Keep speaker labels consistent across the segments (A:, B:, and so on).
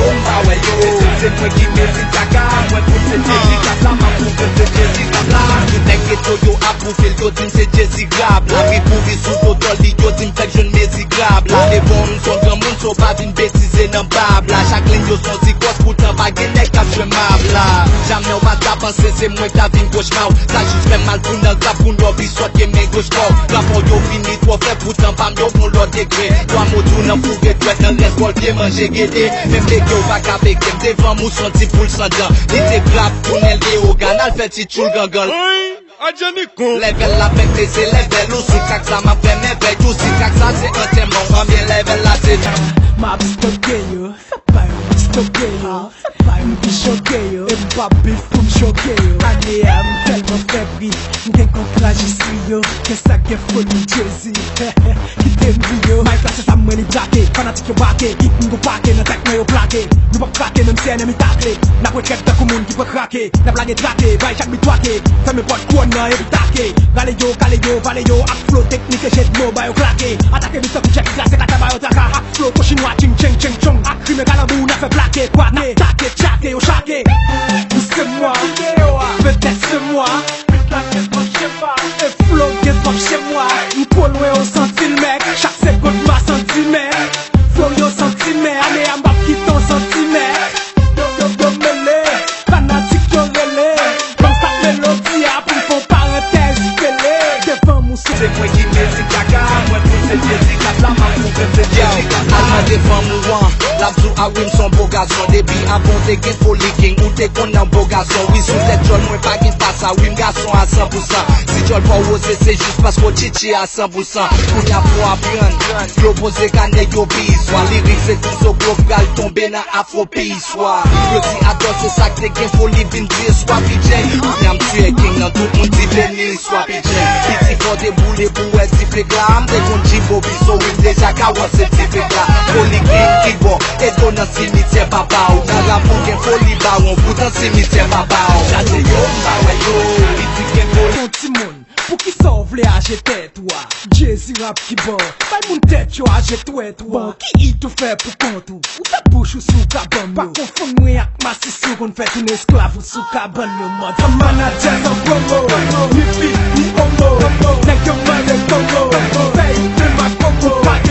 A: yo mba we yo se mwen ki mezi kaka mwen pou se Jezi kap la man pou se Jezi kap la tout nek geto yo apouvel yo dim se Jezi grab la vi pou vi sou do doli yo dim fek jen mezi grab la le bon nou son gran moun so pa vin betize nan bab la chak lin yo son si kos poutan pa gen nek kap jwe mab la jamais on va ta penser c'est moi ta vin gauche mao ça juste fait mal pour nan grab pour nous bisot ke men gauche mao rapport yo fini trop fait pourtant pas yo bon l'autre degré toi motou nan pou get wet nan reste bol pied manger guédé même les yo va ka avec dem devant mou son ti poule sans dents il te grab pour nel de au canal fait ti choul gangal level la avec les level ou sous crack ça m'a fait mes veilles ou si crack ça c'est un thème on bien level là c'est
B: ma stocké yo fais pas stocké yo fais pas me choqué yo et pas bif pour me choquer yo allez am tellement fébrile m'en contrat ici yo que ça que folie Jezi qui t'aime yo my place ça me ni jacké fanatique yo backé hit m'go paqué na tech yo plaqué nous pas craquer même si ennemi taclé na pour check de commune qui peut craquer la blague traqué vai chaque bitwaqué ça me porte quoi na et taqué galé yo valé yo ak flow technique jet mo ba yo claqué attaquer vite pour check classe kata ba yo taka ak flow ko chinois ching ching ching chong ak crime calabou na fait plaqué quoi na taqué chaqué yo chaqué c'est moi peut-être c'est moi et flow get pop chez moi nous polloué au centimètre chaque seconde ma centimètre flow yo centimètre allez en bas qui ton centimètre yo mêlé fanatique yo relé comme ça mélodie a pour font parenthèse pelé devant mon
A: c'est moi qui mezi kaka moi pour se Jezi kap la man pou se Jezi kap la alma devant moi l'absou a wim son beau garçon depuis avant te gen folie king ou te kon nan beau garçon oui sous tête jol moi pas gen pas ça wim garçon à 100% si jol pas osé c'est juste parce qu'on chichi à 100% pour y avoir apprendre proposer cané yo bi soit lyrique c'est tout so gros pral tomber dans afro pays soit je dis attends c'est ça que te gen folie vin dire soit PJ ou bien tuer king dans tout monde dit venir soit PJ petit faut débouler pour être type glam des kon jibo bi so wim déjà ka wa c'est type là folie king bon et ton dans cimetière papa ou dans la fonke folie ba on fout dans cimetière papa chate yo ba we yo itu ke folie
B: petit monde pour qui sauve les AGT toi Jezi rap qui bon pas mon tête yo AGT toi qui il tout fait pour compte ou ta bouche ou sous cabane pas confondre moi avec ma sisson qu'on fait une esclave ou sous cabane yo mode manager en Congo ni fit ni homo nèg yo man de Congo paye de ma Congo pas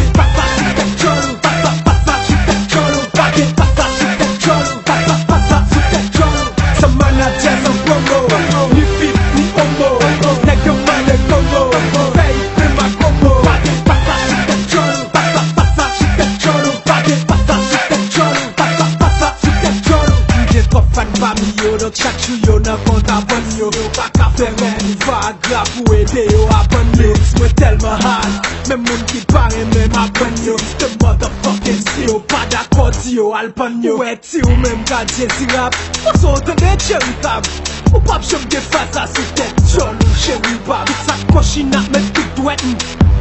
B: chaque jour yo nan compte abon yo pas qu'à faire une vague là pour aider yo à bon lyrics moi tellement hard même moun qui paraît même à bon yo the motherfucking si yo pas d'accord si yo alpan yo ouais si ou même quand Jezi rap on s'entend des chéritable ou pas j'aime des face à sous tête John ou chéri bab ça cochine à mettre tout douette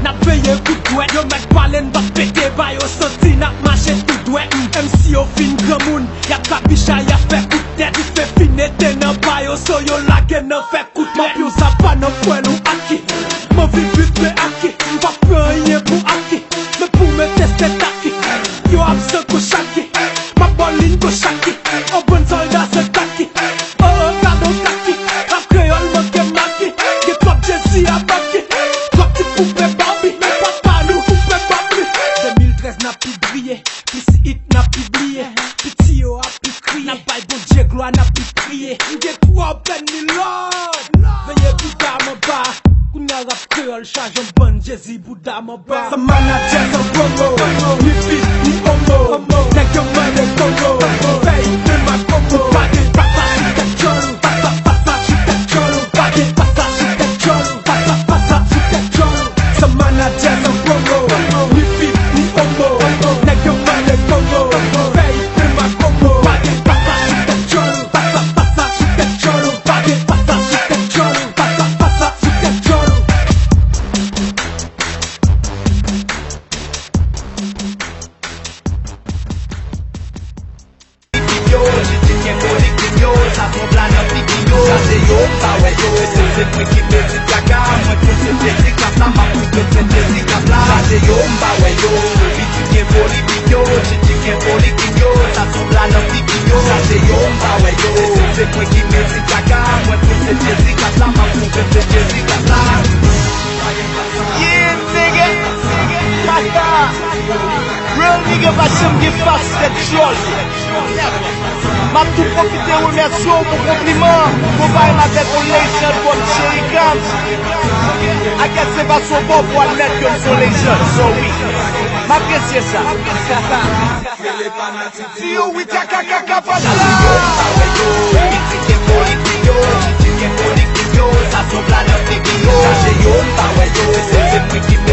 B: n'a payé tout douette yo mec balen va péter ba yo senti n'a marché tout douette MC au fin grand moun y'a capicha y'a fait coup tête il fait finir t'es nan pa yo so yo la gen nan fait coup tête ma pio ça pas nan point nous aki ma vie vite me aki va prendre rien pour aki mais pour me tester taki yo absent ko chaki ma boline ko chaki un bon soldat se taki oh cadeau kaki la créole manque maki que toi Jezi a baki toi tu poupée Barbie mais papa nous poupée Barbie 2013 n'a plus brillé plus hit n'a plus oublié petit yo a plus crié n'a pas bon Dieu gloire n'a plus crié j'ai trop peine ni l'autre veuillez Bouddha mon bas Kounya rap créole charge un bon Jezi Bouddha mon bas sa manager son Congo ni fit ni homo nèg yo man de Congo paye de ma Congo pas de papa sur ta cholo papa sur ta cholo pas de papa sur ta cholo papa sur ta cholo sa manager son Congo ni fit ni homo nèg yo man de Congo paye de ma Congo pas de papa sur ta cholo papa sur ta cholo pas de papa sur ta cholo papa sur ta cholo
A: yo, mba we yo, biti ke foli video, chichi ke foli video, sa son bla moi qui mérite caca, moi c'est Jessica là, ma mon c'est Jessica là.
C: Yeah, nigga. Mata. Real nigga va jamais faire cette chose. M'a tout profité remercier pour compliment. Pour parler ma tête au legend comme Cherry Camp. I guess c'est pas son bon pour admettre que son legend. So oui. M'apprécier ça. Si yo, oui, caca, caca, pas ça.
A: Ça semble à leur yo, c'est moi qui